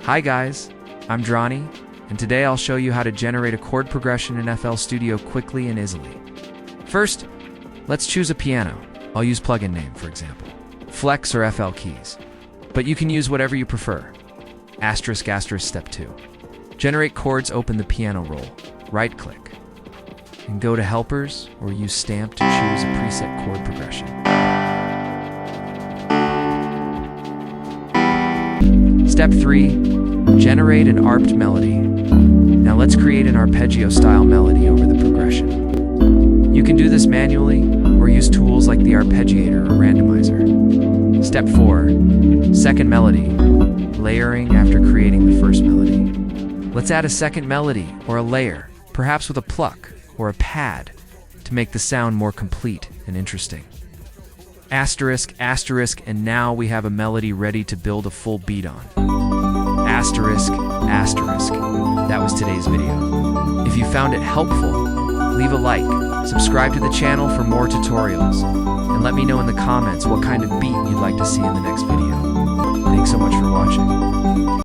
Hi guys, I'm Drawny, and today I'll show you how to generate a chord progression in FL Studio quickly and easily. First, let's choose a piano. I'll use plugin name, for example. Flex or FL keys. But you can use whatever you prefer. Asterisk asterisk step 2. Generate chords, open the piano roll. Right-click. And go to Helpers or use Stamp to choose a preset chord progression. Step 3. Generate an arped melody. Now let's create an arpeggio-style melody over the progression. You can do this manually or use tools like the arpeggiator or randomizer. Step 4. Second melody. Layering after creating the first melody. Let's add a second melody or a layer, perhaps with a pluck or a pad, to make the sound more complete and interesting. Asterisk, asterisk, and now we have a melody ready to build a full beat on. Asterisk, asterisk. That was today's video. If you found it helpful, leave a like, subscribe to the channel for more tutorials, and let me know in the comments what kind of beat you'd like to see in the next video. Thanks so much for watching.